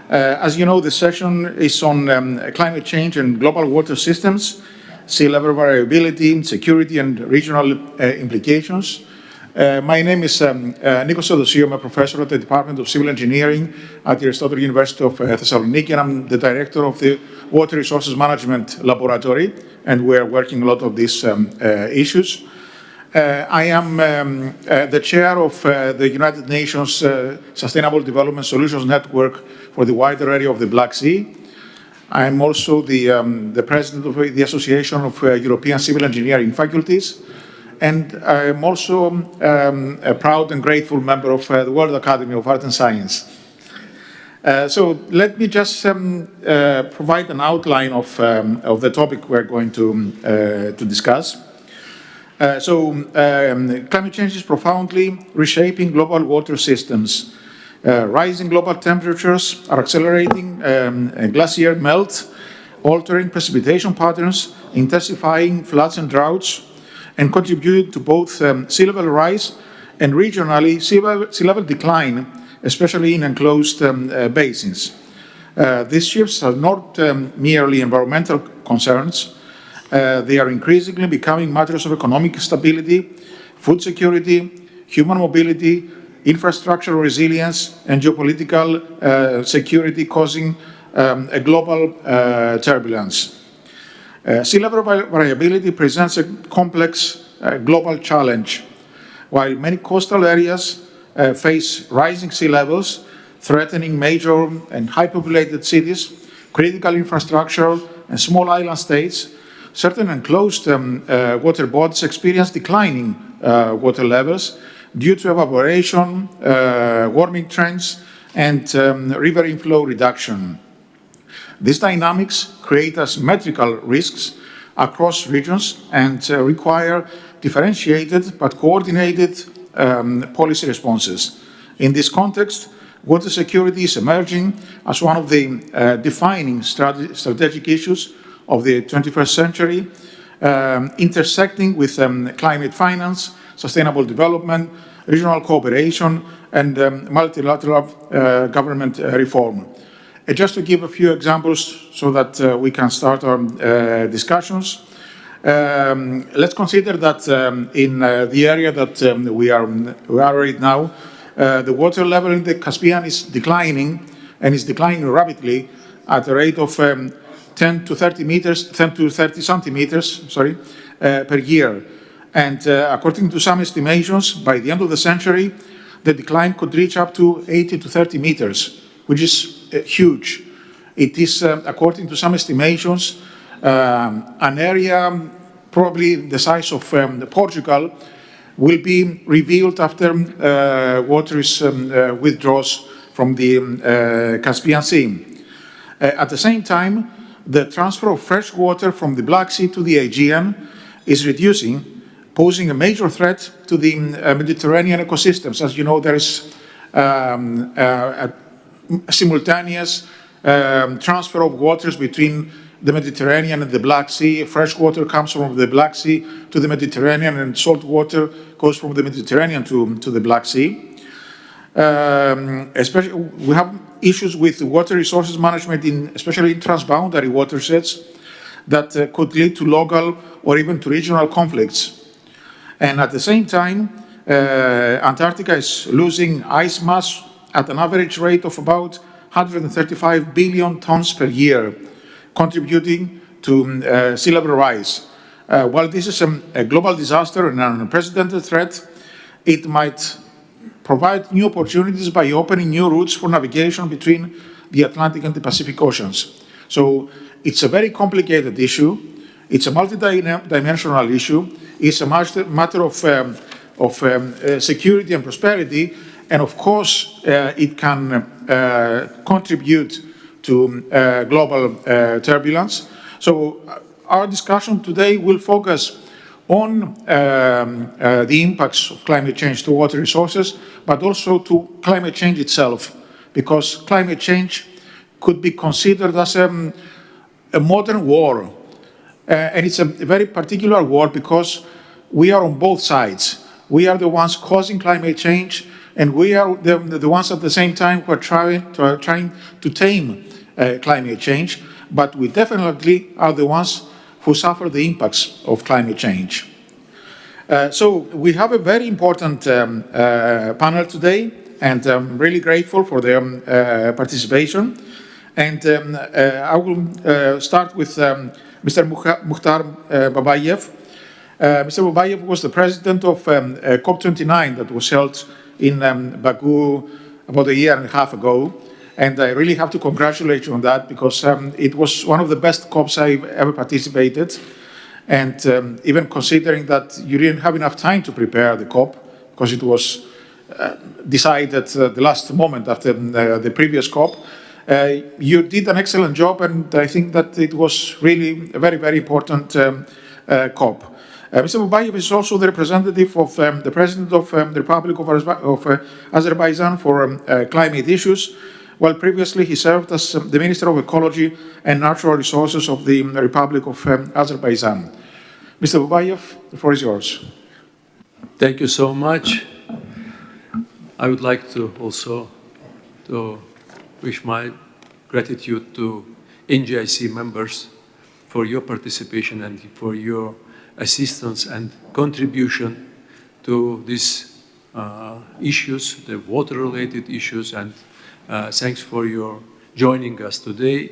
As you know, the session is on climate change and global water systems, sea level variability, security, and regional implications. My name is Nikos Theodosiou. I'm a professor at the Department of Civil Engineering at the Aristotle University of Thessaloniki, and I'm the director of the Water Resources Management Laboratory, and we're working a lot of these issues. I am the chair of the United Nations Sustainable Development Solutions Network for the wider area of the Black Sea. I am also the president of the Association of European Civil Engineering Faculties, and I am also a proud and grateful member of the World Academy of Art and Science. So let me just provide an outline of the topic we're going to discuss. Climate change is profoundly reshaping global water systems. Rising global temperatures are accelerating glacier melt, altering precipitation patterns, intensifying floods and droughts, and contributing to both sea level rise and regionally sea level decline, especially in enclosed basins. These shifts are not merely environmental concerns. They are increasingly becoming matters of economic stability, food security, human mobility, infrastructural resilience, and geopolitical security, causing a global turbulence. Sea level variability presents a complex global challenge. While many coastal areas face rising sea levels, threatening major and high-populated cities, critical infrastructure, and small island states, certain enclosed water bodies experience declining water levels due to evaporation, warming trends, and river inflow reduction. These dynamics create asymmetrical risks across regions and require differentiated but coordinated policy responses. In this context, water security is emerging as one of the defining strategic issues of the 21st century, intersecting with climate finance, sustainable development, regional cooperation, and multilateral government reform. Just to give a few examples so that we can start our discussions, let's consider that in the area that we are right now, the water level in the Caspian is declining, and is declining rapidly at a rate of 10 to 30 centimeters, per year. And according to some estimations, by the end of the century, the decline could reach up to 80 to 30 meters, which is huge. It is, according to some estimations, an area probably the size of Portugal will be revealed after water is withdraws from the Caspian Sea. At the same time, the transfer of fresh water from the Black Sea to the Aegean is reducing, posing a major threat to the Mediterranean ecosystems. As you know, there is a simultaneous transfer of waters between the Mediterranean and the Black Sea. Fresh water comes from the Black Sea to the Mediterranean, and salt water goes from the Mediterranean to the Black Sea. Especially, we have issues with water resources management, especially in transboundary watersheds, that could lead to local or even to regional conflicts. And at the same time, Antarctica is losing ice mass at an average rate of about 135 billion tons per year, contributing to sea level rise. While this is a global disaster and an unprecedented threat, it might provide new opportunities by opening new routes for navigation between the Atlantic and the Pacific Oceans. So it's a very complicated issue. It's a multidimensional issue. It's a matter of security and prosperity, and of course, it can contribute to global turbulence. So our discussion today will focus on the impacts of climate change to water resources, but also to climate change itself, because climate change could be considered as a modern war. And it's a very particular war because we are on both sides. We are the ones causing climate change And we are the ones at the same time who are trying to tame climate change, but we definitely are the ones who suffer the impacts of climate change. So we have a very important panel today, and I'm really grateful for their participation. And I will start with Mr. Mukhtar Babayev. Mr. Babayev was the president of COP29 that was held in Baku about a year and a half ago. And I really have to congratulate you on that, because it was one of the best COPs I've ever participated. And even considering that you didn't have enough time to prepare the COP, because it was decided at the last moment after the previous COP, you did an excellent job, and I think that it was really a very, very important COP. Mr. Babayev is also the representative of the President of the Republic of Azerbaijan for climate issues, while previously he served as the Minister of Ecology and Natural Resources of the Republic of Azerbaijan. Mr. Babayev, the floor is yours. Thank you so much. I would like to also wish my gratitude to NGIC members for your participation and for your assistance and contribution to these issues, the water-related issues, and thanks for your joining us today.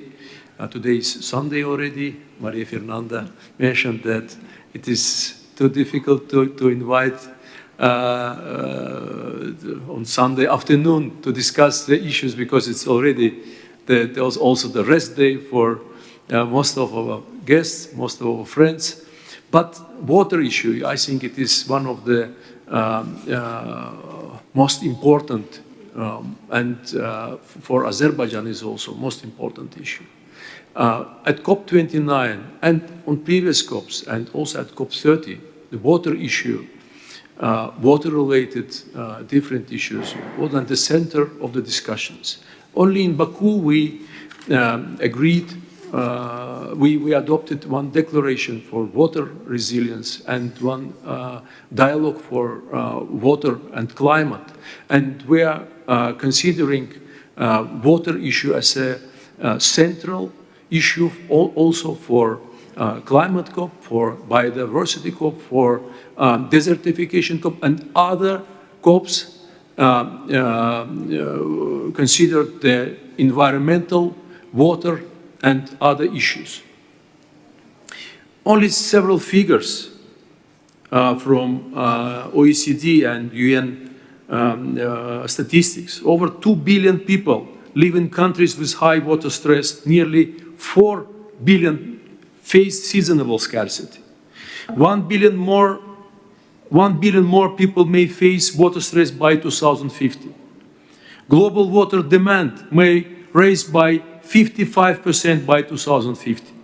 Today is Sunday already. Maria Fernanda mentioned that it is too difficult to invite on Sunday afternoon to discuss the issues, because it's already there was also the rest day for most of our guests, most of our friends. But water issue, I think it is one of the most important and for Azerbaijan is also most important issue. At COP29 and on previous COPs and also at COP30, the water issue, water-related different issues were at the center of the discussions. Only in Baku we agreed, we adopted one declaration for water resilience and one dialogue for water and climate. And we are considering water issue as a central issue also for climate COP, for biodiversity COP, for desertification COP, and other COPs considered the environmental, water, and other issues. Only several figures from OECD and UN statistics. Over 2 billion people live in countries with high water stress. Nearly 4 billion face seasonal scarcity. 1 billion more people may face water stress by 2050. Global water demand may rise by 55% by 2050.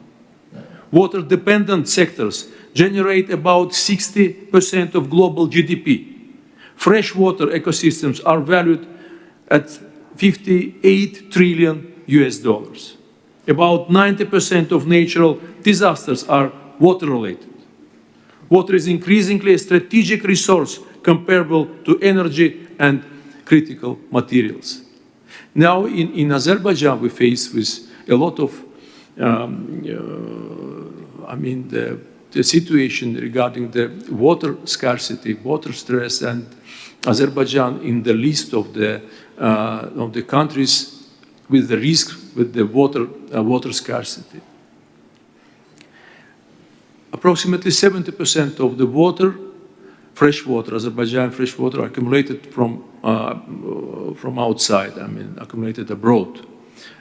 Water-dependent sectors generate about 60% of global GDP. Freshwater ecosystems are valued at $58 trillion US. About 90% of natural disasters are water-related. Water is increasingly a strategic resource comparable to energy and critical materials. Now in Azerbaijan we face with a lot of, the situation regarding the water scarcity, water stress, and Azerbaijan in the list of the countries with the risk with the water scarcity. Approximately 70% of the water, freshwater, Azerbaijan freshwater, accumulated from outside, accumulated abroad,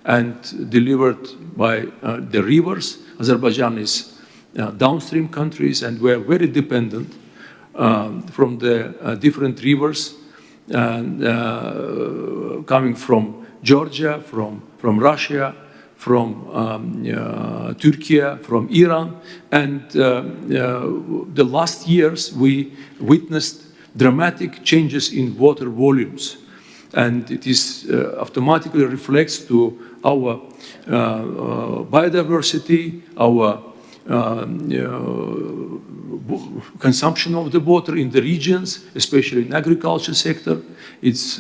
and delivered by the rivers. Azerbaijan is downstream countries, and we're very dependent from the different rivers coming from Georgia, from Russia, from Turkey, from Iran. And the last years we witnessed dramatic changes in water volumes. And it is automatically reflects to our biodiversity, our consumption of the water in the regions, especially in agriculture sector. It's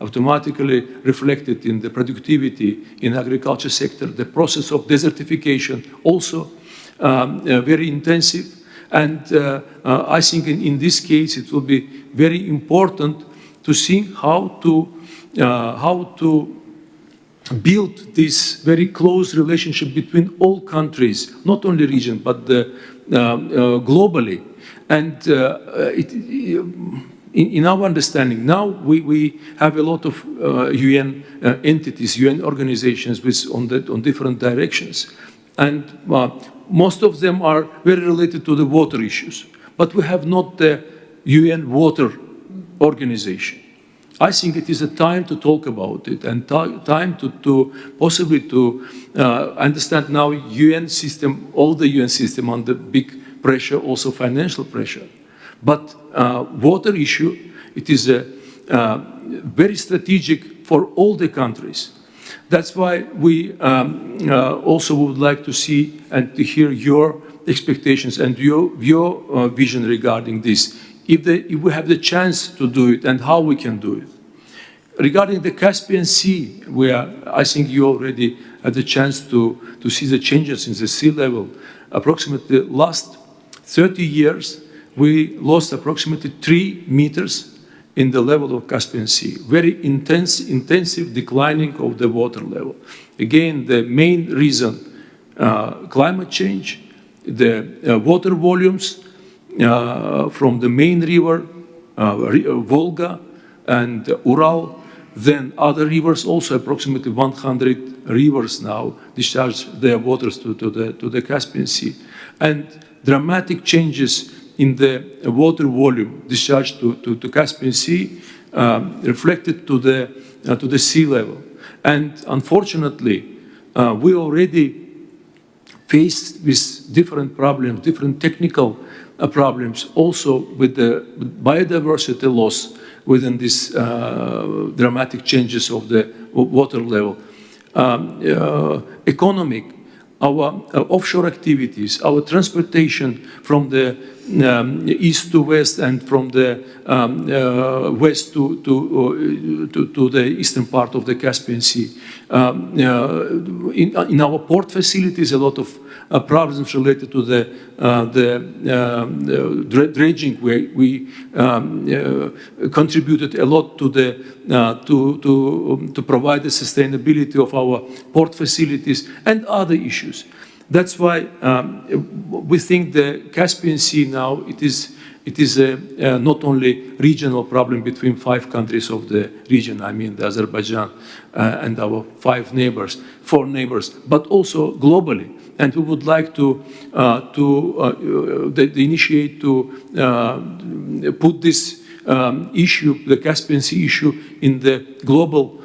automatically reflected in the productivity in agriculture sector. The process of desertification also very intensive. And I think in this case it will be very important to think how to build this very close relationship between all countries, not only region, but globally. And in our understanding, now we have a lot of UN entities, UN organizations on different directions. And most of them are very related to the water issues. But we have not the UN water organization. I think it is a time to talk about it and time to possibly to understand now UN system, all the UN system under big pressure, also financial pressure. But water issue, it is very strategic for all the countries. That's why we also would like to see and to hear your expectations and your vision regarding this. If we have the chance to do it and how we can do it. Regarding the Caspian Sea, where I think you already had the chance to see the changes in the sea level, approximately last 30 years, we lost approximately 3 meters in the level of Caspian Sea. Very intensive declining of the water level. Again, the main reason, climate change, the water volumes from the main river, Volga and Ural, then other rivers, also approximately 100 rivers now discharge their waters to the Caspian Sea. And dramatic changes in the water volume discharged to Caspian Sea reflected to the sea level. And unfortunately, we already faced with different problems, different technical problems, also with the biodiversity loss within these dramatic changes of the water level. Economic, our offshore activities, our transportation from the east to west and from the west to the eastern part of the Caspian Sea. In our port facilities, a lot of problems related to the dredging, where we contributed a lot to provide the sustainability of our port facilities and other issues. That's why we think the Caspian Sea now, it is not only regional problem between 5 countries of the region, I mean the Azerbaijan and our 4 neighbors, but also globally. And we would like to initiate to put this issue, the Caspian Sea issue, in the global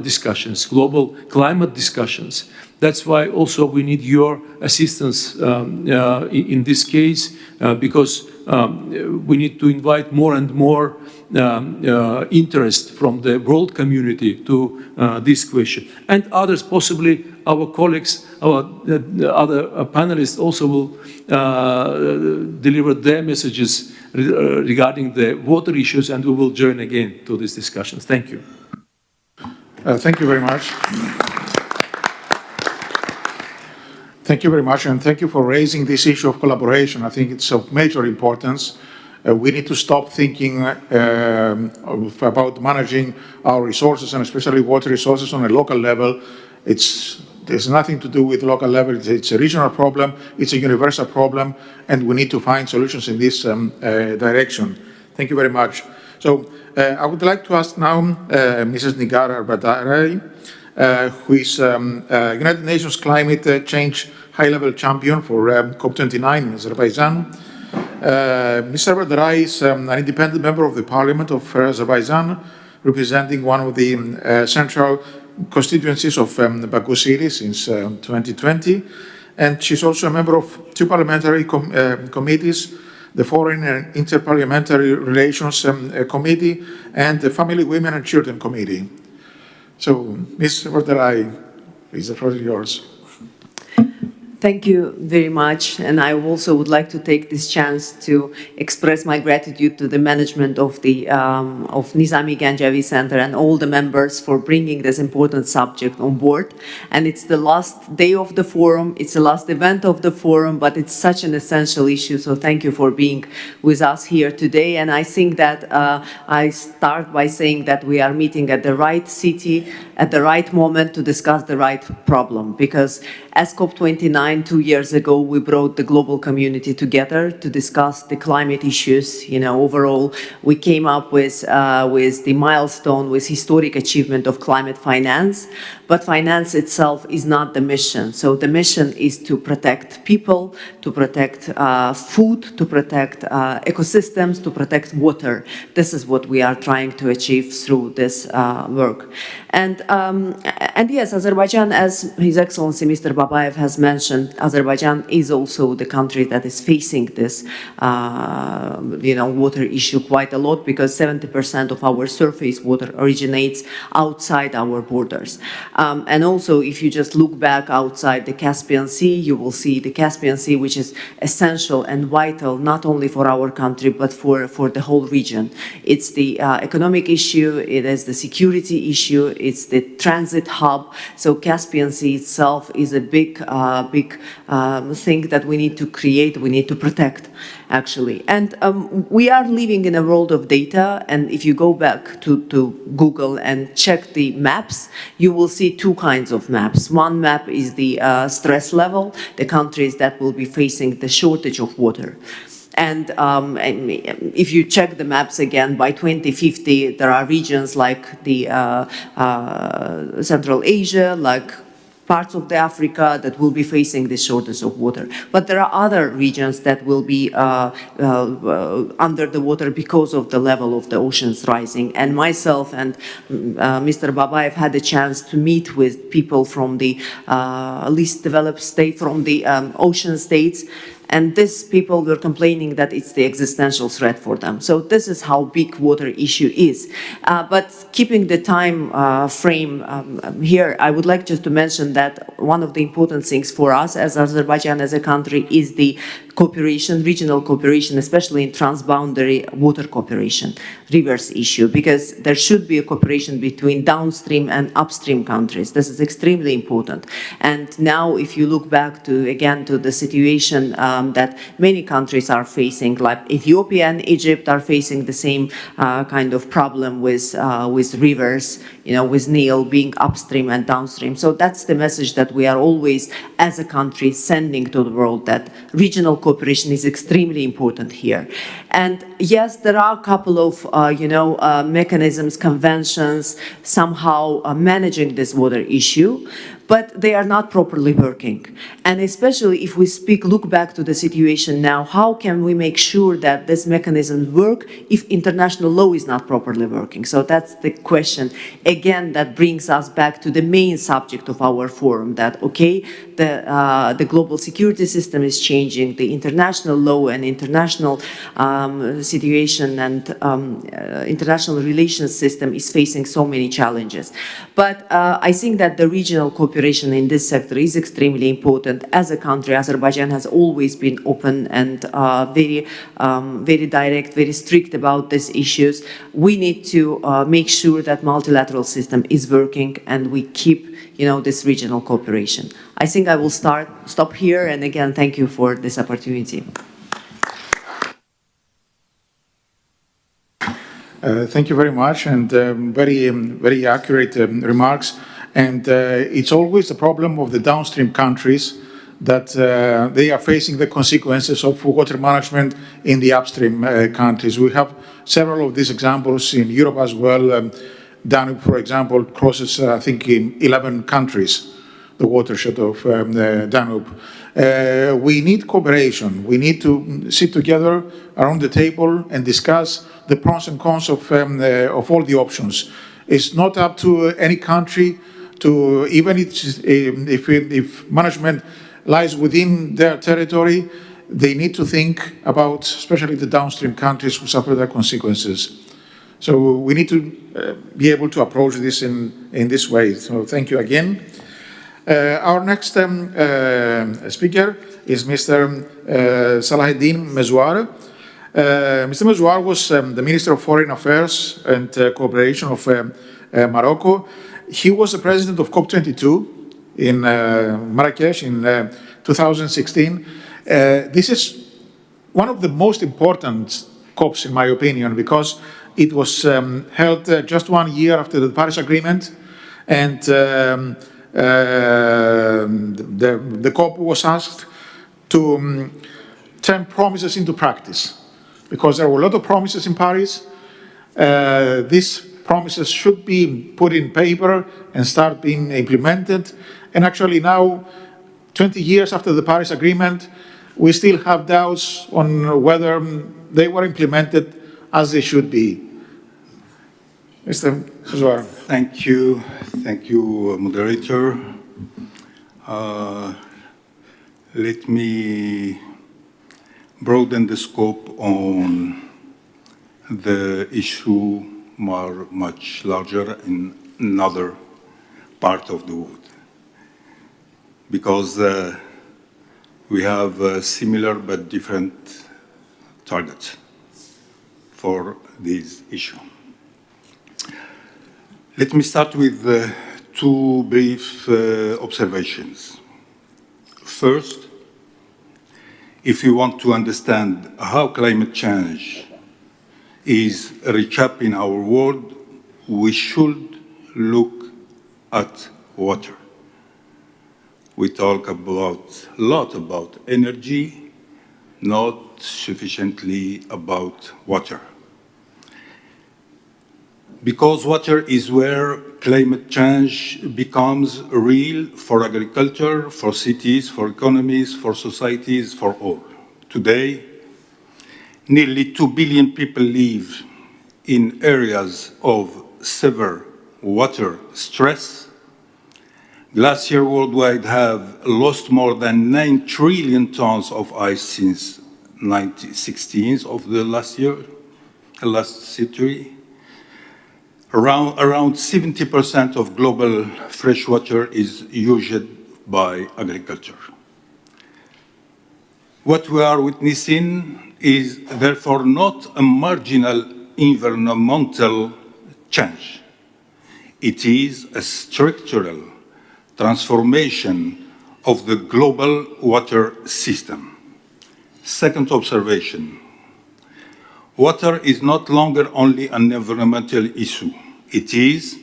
discussions, global climate discussions. That's why also we need your assistance in this case, because we need to invite more and more interest from the world community to this question. And others, possibly our colleagues, our other panelists also will deliver their messages regarding the water issues, and we will join again to these discussions. Thank you. Thank you very much. Thank you very much, and thank you for raising this issue of collaboration. I think it's of major importance. We need to stop thinking about managing our resources, and especially water resources, on a local level. There's nothing to do with local level. It's a regional problem. It's a universal problem, and we need to find solutions in this direction. Thank you very much. So I would like to ask now Mrs. Nigar Arbadari, who is United Nations Climate Change High-Level Champion for COP29 in Azerbaijan. Mr. Arbadari is an independent member of the Parliament of Azerbaijan, representing one of the central constituencies of Baku City since 2020. And she's also a member of 2 parliamentary committees, the Foreign and Interparliamentary Relations Committee and the Family, Women and Children Committee. So, Ms. Arbadari, please, the floor is yours. Thank you very much, and I also would like to take this chance to express my gratitude to the management of the of Nizami Ganjavi Center and all the members for bringing this important subject on board. And it's the last day of the forum, it's the last event of the forum, but it's such an essential issue. So thank you for being with us here today. And I think that I start by saying that we are meeting at the right city, at the right moment to discuss the right problem, because as COP29 2 years ago, we brought the global community together to discuss the climate issues. You know, overall, we came up with the milestone, with historic achievement of climate finance. But finance itself is not the mission. So the mission is to protect people, to protect food, to protect ecosystems, to protect water. This is what we are trying to achieve through this work. And yes, Azerbaijan, as His Excellency Mr. Babayev has mentioned, Azerbaijan is also the country that is facing this, water issue quite a lot, because 70% of our surface water originates outside our borders. And also, if you just look back outside the Caspian Sea, you will see the Caspian Sea, which is essential and vital not only for our country, but for the whole region. It's the economic issue, it is the security issue, it's the transit hub. So Caspian Sea itself is a big thing that we need to create, we need to protect, actually. And we are living in a world of data, and if you go back to Google and check the maps, you will see two kinds of maps. One map is the stress level, the countries that will be facing the shortage of water. And if you check the maps again, by 2050, there are regions like the Central Asia, like parts of the Africa that will be facing this shortage of water. But there are other regions that will be under the water because of the level of the oceans rising. And myself and Mr. Babayev had a chance to meet with people from the least developed state, from the ocean states. And these people were complaining that it's the existential threat for them. So this is how big water issue is. But keeping the time frame here, I would like just to mention that one of the important things for us as Azerbaijan as a country is the cooperation, regional cooperation, especially in transboundary water cooperation, rivers issue, because there should be a cooperation between downstream and upstream countries. This is extremely important. And now if you look back to, again, to the situation that many countries are facing, like Ethiopia and Egypt are facing the same kind of problem with rivers, with Nile being upstream and downstream. So that's the message that we are always, as a country, sending to the world, that regional cooperation is extremely important here. And yes, there are a couple of, mechanisms, conventions, somehow managing this water issue, but they are not properly working. And especially if we look back to the situation now, how can we make sure that this mechanism work if international law is not properly working? So that's the question, again, that brings us back to the main subject of our forum, that, okay, the global security system is changing, the international law and international situation and international relations system is facing so many challenges. But I think that the regional cooperation in this sector is extremely important. As a country, Azerbaijan has always been open and very direct, very strict about these issues. We need to make sure that multilateral system is working and we keep, this regional cooperation. I think I will stop here, and again, thank you for this opportunity. Thank you very much, and very accurate remarks. And it's always the problem of the downstream countries that they are facing the consequences of water management in the upstream countries. We have several of these examples in Europe as well. Danube, for example, crosses, I think, in 11 countries, the watershed of Danube. We need cooperation. We need to sit together around the table and discuss the pros and cons of all the options. It's not up to any country to, even if management lies within their territory, they need to think about, especially the downstream countries who suffer the consequences. So we need to be able to approach this in this way. So thank you again. Our next speaker is Mr. Salahuddin Mezouar. Mr. Mezouar was the Minister of Foreign Affairs and Cooperation of Morocco. He was the president of COP22 in Marrakesh in 2016. This is one of the most important COPs, in my opinion, because it was held just 1 year after the Paris Agreement, and the COP was asked to turn promises into practice, because there were a lot of promises in Paris. These promises should be put in paper and start being implemented. And actually now, 20 years after the Paris Agreement, we still have doubts on whether they were implemented as they should be. Mr. Mezouar. Thank you, moderator. Let me broaden the scope on the issue much larger in another part of the world, because we have similar but different targets for this issue. Let me start with two brief observations. First, if we want to understand how climate change is reshaping our world, we should look at water. We talk a lot about energy, not sufficiently about water. Because water is where climate change becomes real for agriculture, for cities, for economies, for societies, for all. Today, nearly 2 billion people live in areas of severe water stress. Glaciers worldwide have lost more than 9 trillion tons of ice since 1916 of the last century. Around 70% of global freshwater is used by agriculture. What we are witnessing is therefore not a marginal environmental change. It is a structural transformation of the global water system. Second observation. Water is not longer only an environmental issue. It is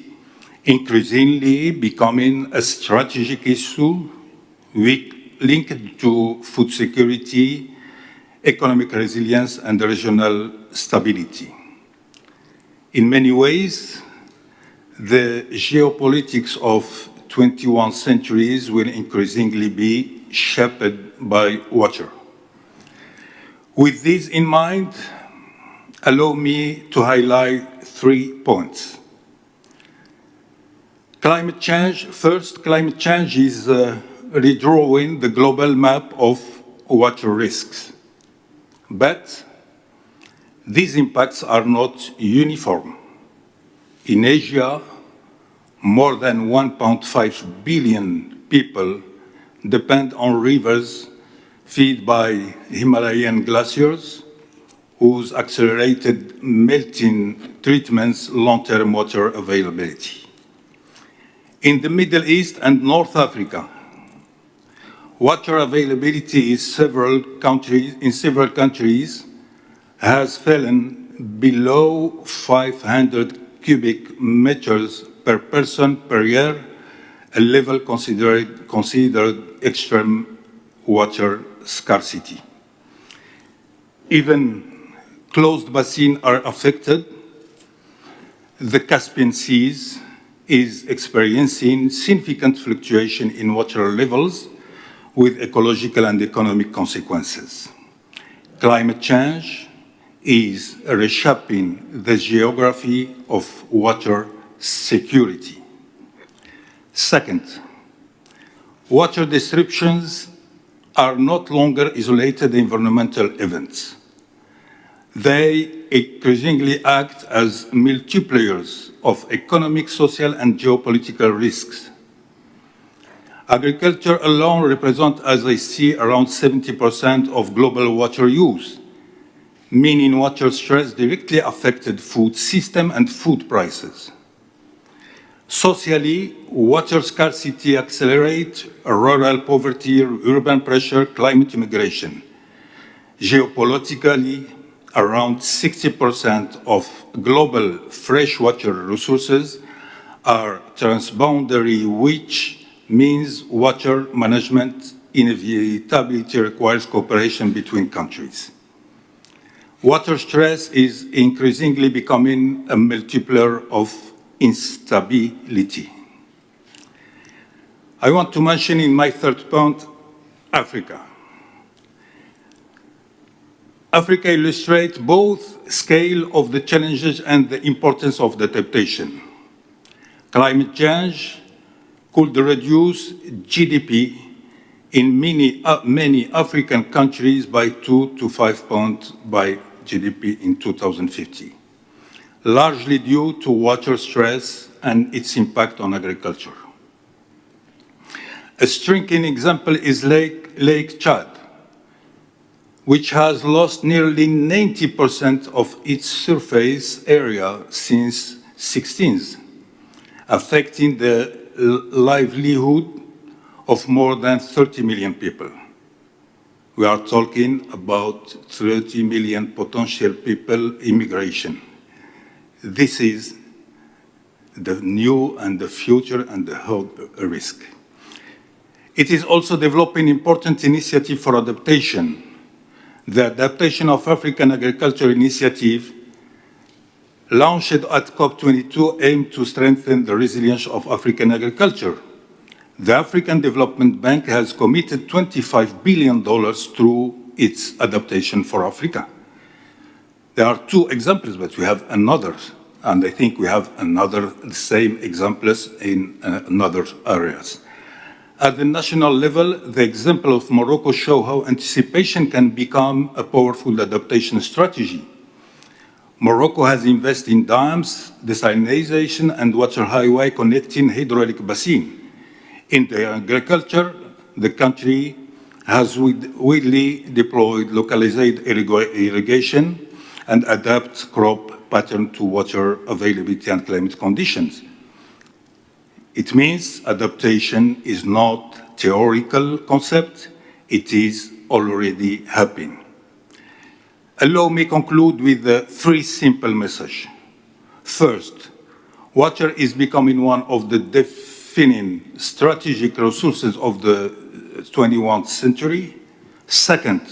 increasingly becoming a strategic issue linked to food security, economic resilience, and regional stability. In many ways, the geopolitics of 21 centuries will increasingly be shaped by water. With this in mind, allow me to highlight 3 points. Climate change. First, climate change is redrawing the global map of water risks. But these impacts are not uniform. In Asia, more than 1.5 billion people depend on rivers fed by Himalayan glaciers, whose accelerated melting treatments long-term water availability. In the Middle East and North Africa, water availability in several countries has fallen below 500 cubic meters per person per year, a level considered extreme water scarcity. Even closed basins are affected. The Caspian Sea is experiencing significant fluctuation in water levels with ecological and economic consequences. Climate change is reshaping the geography of water security. Second, water disruptions are not longer isolated environmental events. They increasingly act as multipliers of economic, social, and geopolitical risks. Agriculture alone represents, as I see, around 70% of global water use, meaning water stress directly affected food system and food prices. Socially, water scarcity accelerates rural poverty, urban pressure, climate immigration. Geopolitically, around 60% of global freshwater resources are transboundary, which means water management inevitably requires cooperation between countries. Water stress is increasingly becoming a multiplier of instability. I want to mention in my third point, Africa. Africa illustrates both scale of the challenges and the importance of the adaptation. Climate change could reduce GDP in many African countries by 2 to 5 points by GDP in 2050, largely due to water stress and its impact on agriculture. A striking example is Lake Chad, which has lost nearly 90% of its surface area since 16th, affecting the livelihood of more than 30 million people. We are talking about 30 million potential people immigration. This is the new and the future and the health risk. It is also developing important initiative for adaptation. The Adaptation of African Agriculture Initiative, launched at COP22, aimed to strengthen the resilience of African agriculture. The African Development Bank has committed $25 billion through its Adaptation for Africa. There are two examples, but we have another, and I think we have another same examples in other areas. At the national level, the example of Morocco shows how anticipation can become a powerful adaptation strategy. Morocco has invested in dams, desalination, and water highway connecting hydraulic basin. In the agriculture, the country has widely deployed localized irrigation and adapt crop pattern to water availability and climate conditions. It means adaptation is not a theoretical concept, it is already happening. Allow me to conclude with 3 simple messages. First, water is becoming one of the defining strategic resources of the 21st century. Second,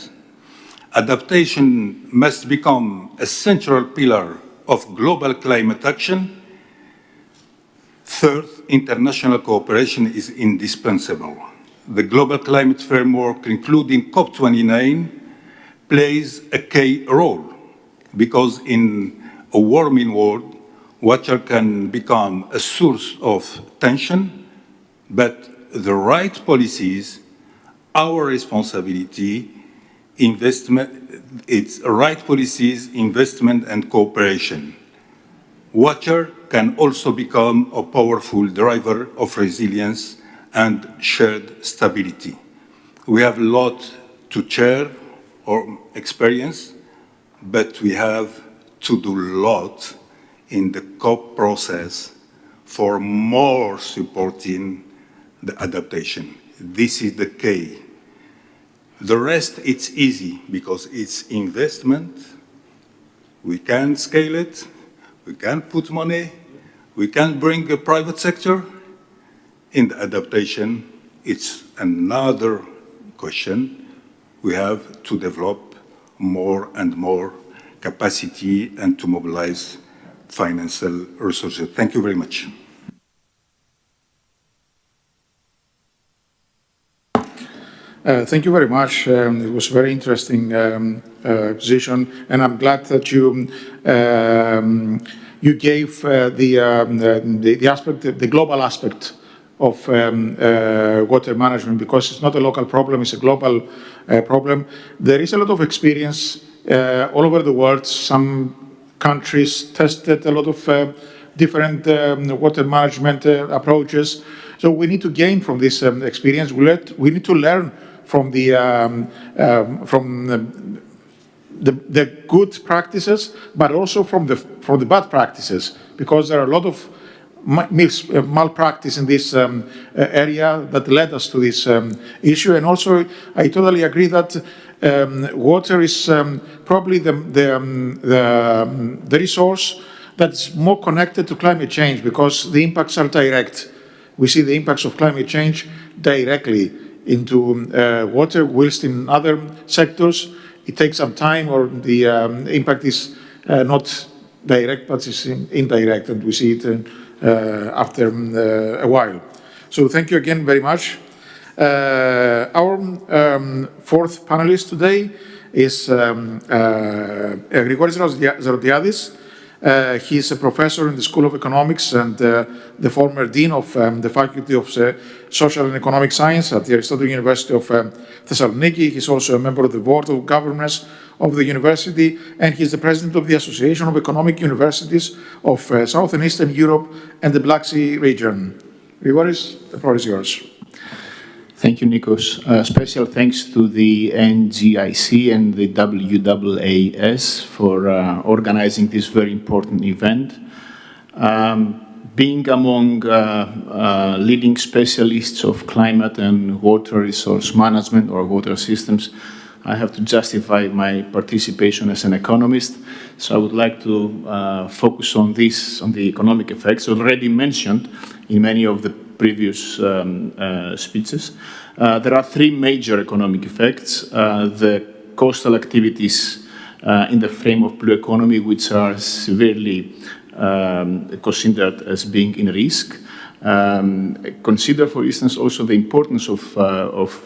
adaptation must become a central pillar of global climate action. Third, international cooperation is indispensable. The global climate framework, including COP29, plays a key role because in a warming world, water can become a source of tension, but the right policies, our responsibility, it's right policies, investment, and cooperation. Water can also become a powerful driver of resilience and shared stability. We have a lot to share or experience, but we have to do a lot in the COP process for more supporting the adaptation. This is the key. The rest, it's easy because it's investment. We can scale it. We can put money. We can bring a private sector. In the adaptation, it's another question. We have to develop more and more capacity and to mobilize financial resources. Thank you very much. Thank you very much. It was a very interesting position, and I'm glad that you gave the aspect, the global aspect of water management, because it's not a local problem; it's a global problem. There is a lot of experience all over the world. Some countries tested a lot of different water management approaches. So we need to gain from this experience. We need to learn from the good practices, but also from the bad practices, because there are a lot of malpractice in this area that led us to this issue. And also, I totally agree that water is probably the resource that's more connected to climate change, because the impacts are direct. We see the impacts of climate change directly into water, whilst in other sectors it takes some time, or the impact is not direct, but it's indirect, and we see it after a while. So thank you again very much. Our fourth panelist today is Grigoris Zarodiadis. He's a professor in the School of Economics and the former dean of the Faculty of Social and Economic Science at the Aristotle University of Thessaloniki. He's also a member of the Board of Governors of the university, and he's the president of the Association of Economic Universities of South and Eastern Europe and the Black Sea region. Grigoris, the floor is yours. Thank you, Nikos. Special thanks to the NGIC and the WAAS for organizing this very important event. Being among leading specialists of climate and water resource management or water systems, I have to justify my participation as an economist. So I would like to focus on this, on the economic effects already mentioned in many of the previous speeches. There are three major economic effects. The coastal activities in the frame of blue economy, which are severely considered as being in risk. Consider, for instance, also the importance of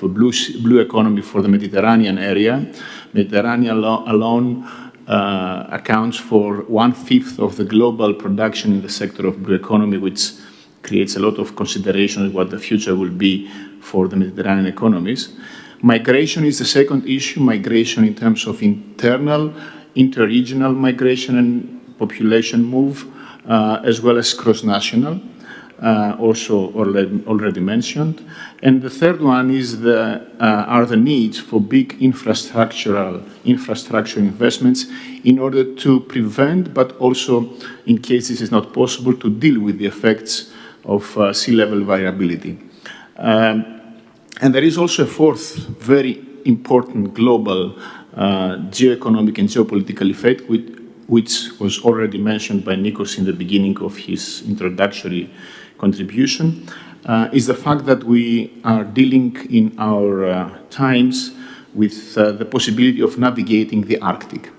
blue economy for the Mediterranean area. Mediterranean alone accounts for 1/5 of the global production in the sector of blue economy, which creates a lot of consideration of what the future will be for the Mediterranean economies. Migration is the second issue, migration in terms of internal, interregional migration and population move, as well as cross-national, also already mentioned. And the third one is are the needs for big infrastructure investments in order to prevent, but also, in case this is not possible, to deal with the effects of sea level variability. And there is also a fourth very important global geoeconomic and geopolitical effect, which was already mentioned by Nikos in the beginning of his introductory contribution, is the fact that we are dealing in our times with the possibility of navigating the Arctic.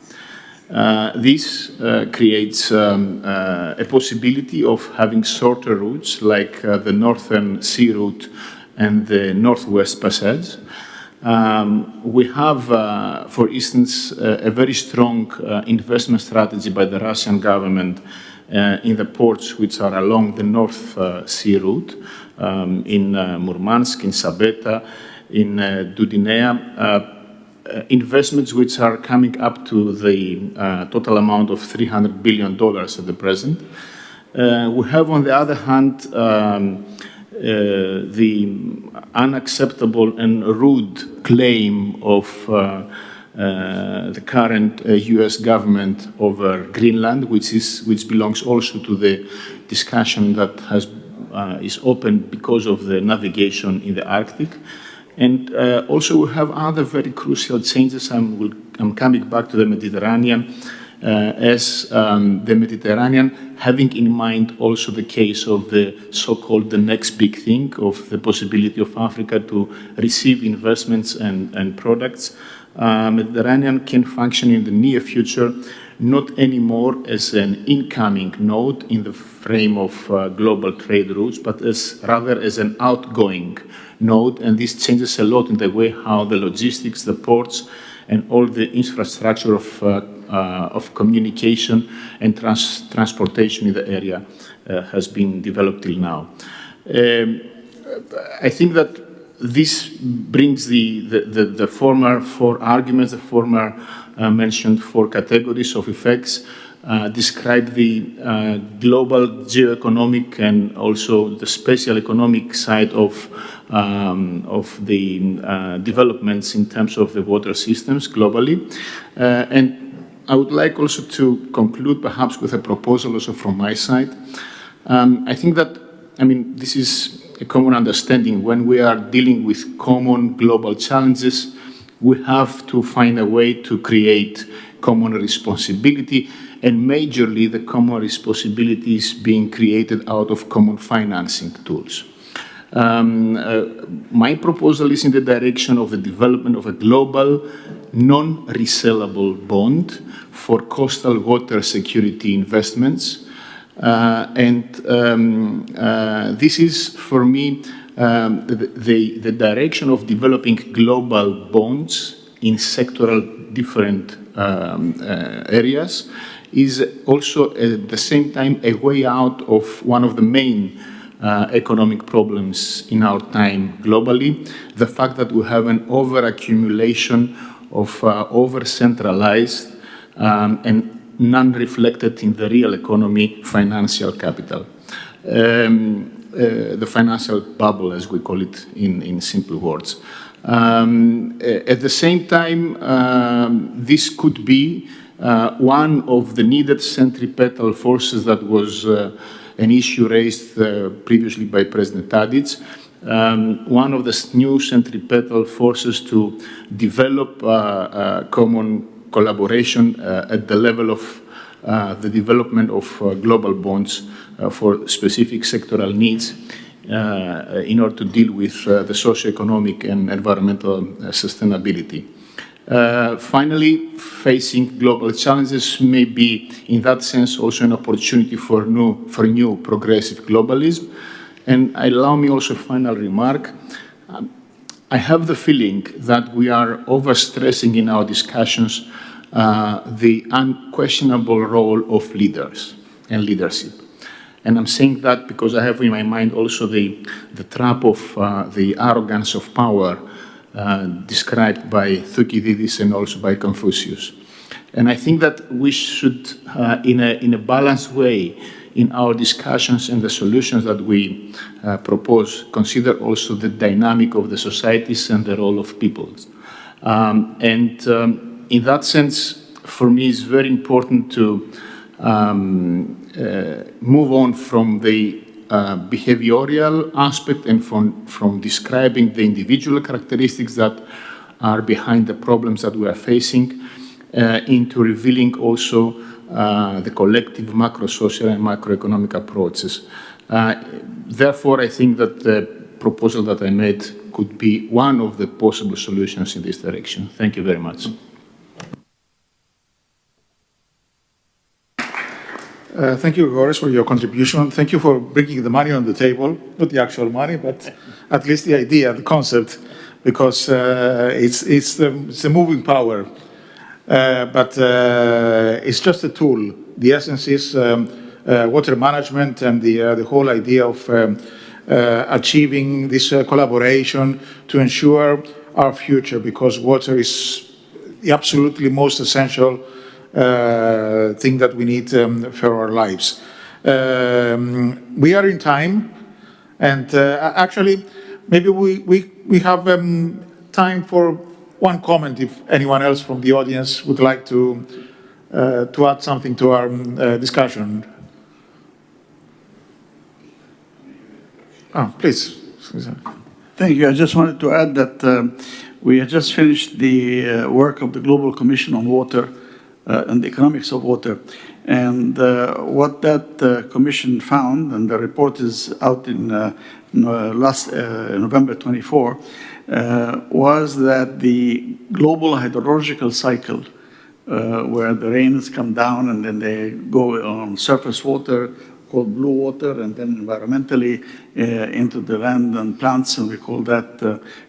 This creates a possibility of having shorter routes, like the Northern Sea Route and the Northwest Passage. We have, for instance, a very strong investment strategy by the Russian government in the ports which are along the North Sea Route, in Murmansk, in Sabeta, in Dudinea, investments which are coming up to the total amount of $300 billion at the present. We have, on the other hand, the unacceptable and rude claim of the current US government over Greenland, which belongs also to the discussion that is open because of the navigation in the Arctic. And also we have other very crucial changes. I'm coming back to the Mediterranean, as the Mediterranean, having in mind also the case of the so-called the next big thing, of the possibility of Africa to receive investments and products. Mediterranean can function in the near future not anymore as an incoming node in the frame of global trade routes, but rather as an outgoing node. And this changes a lot in the way how the logistics, the ports, and all the infrastructure of communication and transportation in the area has been developed till now. I think that this brings the former four arguments, the former mentioned four categories of effects describe the global geoeconomic and also the spatial economic side of the developments in terms of the water systems globally. And I would like also to conclude perhaps with a proposal also from my side. I think that, this is a common understanding. When we are dealing with common global challenges, we have to find a way to create common responsibility, and majorly the common responsibility is being created out of common financing tools. My proposal is in the direction of the development of a global non-resellable bond for coastal water security investments. This is, for me, the direction of developing global bonds in sectoral different areas is also at the same time a way out of one of the main economic problems in our time globally, the fact that we have an over-accumulation of over-centralized and non-reflected in the real economy financial capital. The financial bubble, as we call it in simple words. At the same time, this could be one of the needed centripetal forces that was an issue raised previously by President Tadic. One of the new centripetal forces to develop common collaboration at the level of the development of global bonds for specific sectoral needs in order to deal with the socio-economic and environmental sustainability. Finally, facing global challenges may be, in that sense, also an opportunity for new progressive globalism. And allow me also a final remark. I have the feeling that we are overstressing in our discussions the unquestionable role of leaders and leadership. And I'm saying that because I have in my mind also the trap of the arrogance of power described by Thucydides and also by Confucius. And I think that we should, in a balanced way, in our discussions and the solutions that we propose, consider also the dynamic of the societies and the role of peoples. In that sense, for me, it's very important to move on from the behavioral aspect and from describing the individual characteristics that are behind the problems that we are facing into revealing also the collective macro-social and macroeconomic approaches. Therefore, I think that the proposal that I made could be one of the possible solutions in this direction. Thank you very much. Thank you, Goris, for your contribution. Thank you for bringing the money on the table, not the actual money, but at least the idea, the concept, because it's a moving power. But it's just a tool. The essence is water management and the whole idea of achieving this collaboration to ensure our future, because water is the absolutely most essential thing that we need for our lives. We are in time, and actually, maybe we have time for one comment if anyone else from the audience would like to add something to our discussion. Oh, please. Thank you. I just wanted to add that we had just finished the work of the Global Commission on Water and the economics of water. And what that commission found, and the report is out in last November 24, was that the global hydrological cycle, where the rains come down and then they go on surface water, called blue water, and then environmentally into the land and plants, and we call that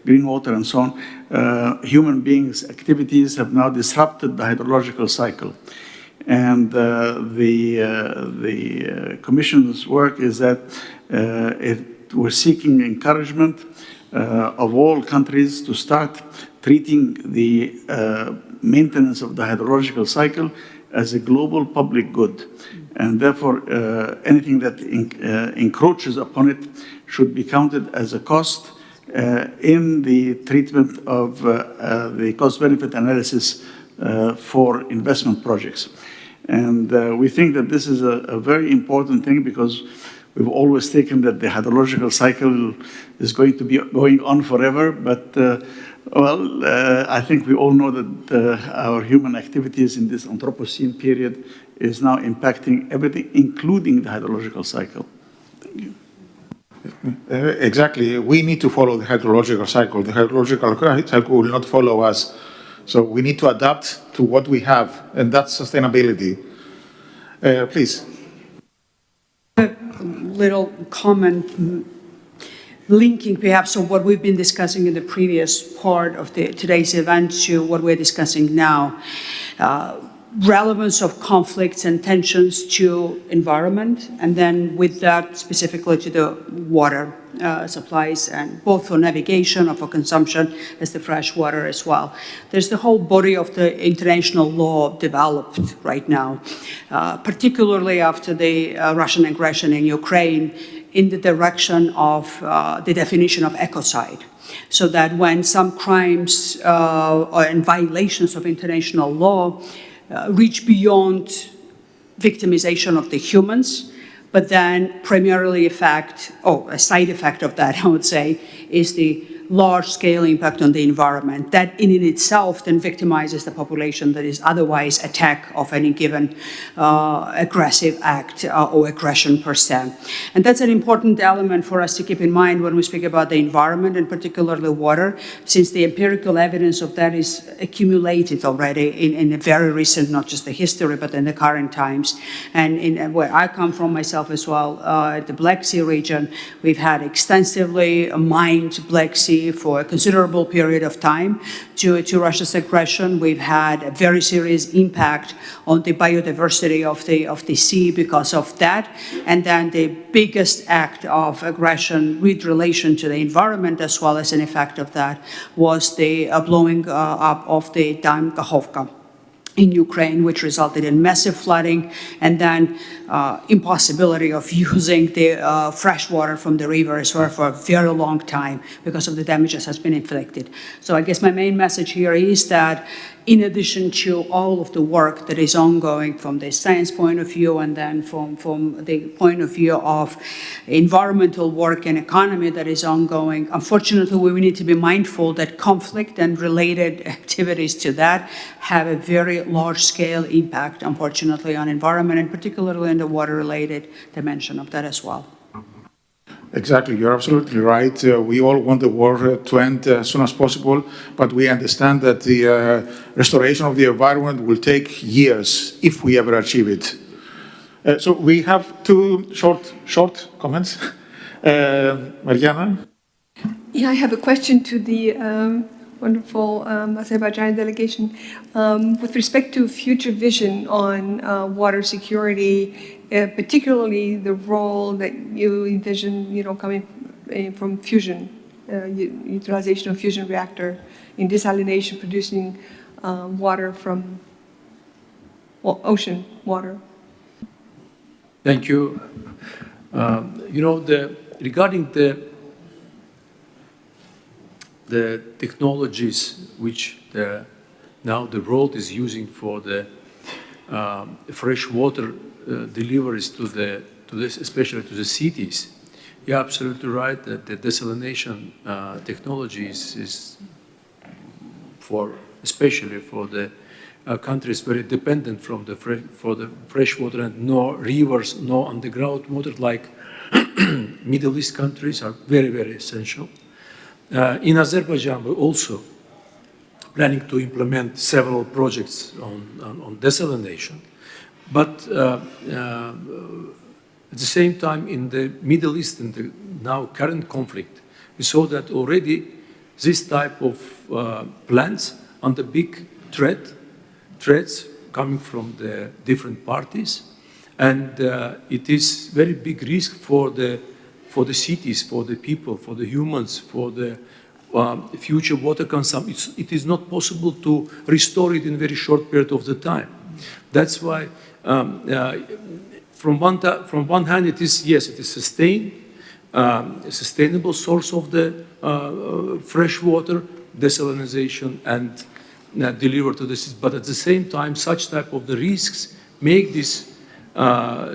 green water and so on. Human beings' activities have now disrupted the hydrological cycle. And the Commission's work is that we're seeking encouragement of all countries to start treating the maintenance of the hydrological cycle as a global public good. And therefore, anything that encroaches upon it should be counted as a cost in the treatment of the cost-benefit analysis for investment projects. And we think that this is a very important thing because we've always taken that the hydrological cycle is going to be going on forever, but I think we all know that our human activities in this Anthropocene period is now impacting everything, including the hydrological cycle. Thank you. Exactly. We need to follow the hydrological cycle. The hydrological cycle will not follow us. So we need to adapt to what we have, and that's sustainability. Please. A little comment linking perhaps of what we've been discussing in the previous part of today's event to what we're discussing now. Relevance of conflicts and tensions to environment, and then with that specifically to the water supplies, and both for navigation or for consumption as the fresh water as well. There's the whole body of the international law developed right now, particularly after the Russian aggression in Ukraine, in the direction of the definition of ecocide. So that when some crimes and violations of international law reach beyond victimization of the humans, but then primarily a side effect of that, I would say, is the large-scale impact on the environment. That in itself then victimizes the population that is otherwise attack of any given aggressive act or aggression per se. And that's an important element for us to keep in mind when we speak about the environment, and particularly water, since the empirical evidence of that is accumulated already in a very recent, not just the history, but in the current times. And in where I come from myself as well, the Black Sea region, we've had extensively mined Black Sea for a considerable period of time due to Russia's aggression. We've had a very serious impact on the biodiversity of the sea because of that. And then the biggest act of aggression with relation to the environment, as well as an effect of that, was the blowing up of the dam Kakhovka in Ukraine, which resulted in massive flooding and then impossibility of using the fresh water from the river as well for a very long time because of the damages has been inflicted. So I guess my main message here is that in addition to all of the work that is ongoing from the science point of view and then from the point of view of environmental work and economy that is ongoing, unfortunately we need to be mindful that conflict and related activities to that have a very large-scale impact, unfortunately, on environment and particularly in the water-related dimension of that as well. Exactly, you're absolutely right. We all want the war to end as soon as possible, but we understand that the restoration of the environment will take years if we ever achieve it. So we have two short comments. Mariana? Yeah, I have a question to the wonderful Azerbaijani delegation. With respect to future vision on water security, particularly the role that you envision, coming from fusion, utilization of fusion reactor in desalination, producing water from ocean water. Thank you. Regarding the technologies which now the world is using for the fresh water deliveries especially to the cities, you're absolutely right that the desalination technology is especially for the countries very dependent for the fresh water, and no rivers, no underground water like Middle East countries are very, very essential. In Azerbaijan, we're also planning to implement several projects on desalination. But at the same time, in the Middle East, in the now current conflict, we saw that already this type of plants under big threats coming from the different parties. And it is very big risk for the cities, for the people, for the humans, for the future water consumption. It is not possible to restore it in a very short period of the time. That's why, from one hand, it is, yes, it is a sustainable source of the fresh water, desalinization, and deliver to the cities. But at the same time, such type of the risks make this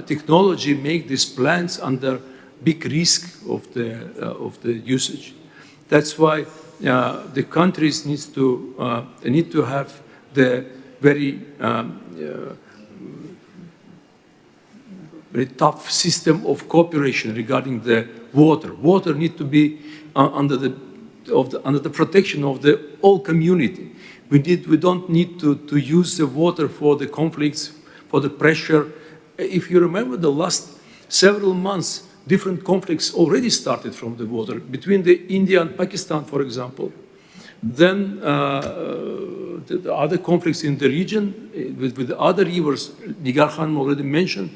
technology, make these plants under big risk of the usage. That's why the countries need to have the very very tough system of cooperation regarding the water. Water needs to be under the protection of the whole community. We don't need to use the water for the conflicts, for the pressure. If you remember the last several months, different conflicts already started from the water, between India and Pakistan, for example. Then the other conflicts in the region with the other rivers, Nigar Khan already mentioned,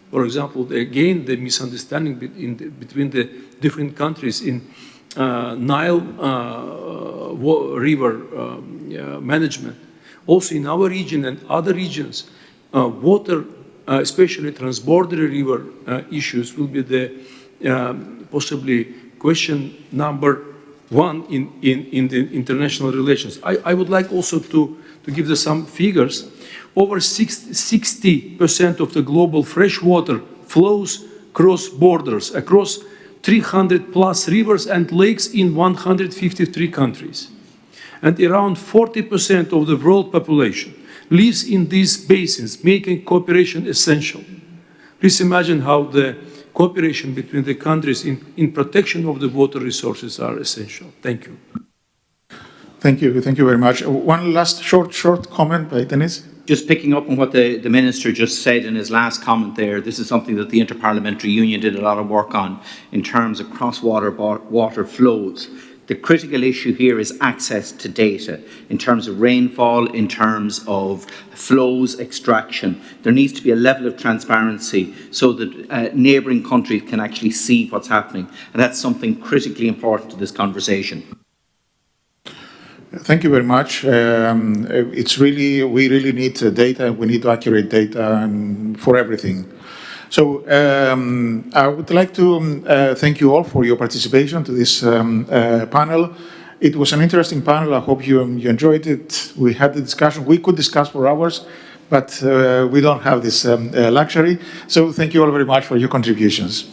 for example, again, the misunderstanding between the different countries in Nile river management. Also in our region and other regions, water, especially transborder river issues, will be the possibly question number one in the international relations. I would like also to give some figures. Over 60% of the global fresh water flows across borders, across 300 plus rivers and lakes in 153 countries. And around 40% of the world population lives in these basins, making cooperation essential. Please imagine how the cooperation between the countries in protection of the water resources are essential. Thank you. Thank you very much. One last short comment by Denis. Just picking up on what the Minister just said in his last comment there, this is something that the Interparliamentary Union did a lot of work on in terms of cross-water water flows. The critical issue here is access to data in terms of rainfall, in terms of flows, extraction. There needs to be a level of transparency so that neighbouring countries can actually see what's happening. And that's something critically important to this conversation. Thank you very much. We really need data. We need accurate data for everything. So I would like to thank you all for your participation to this panel. It was an interesting panel. I hope you enjoyed it. We had the discussion. We could discuss for hours, but we don't have this luxury. So thank you all very much for your contributions.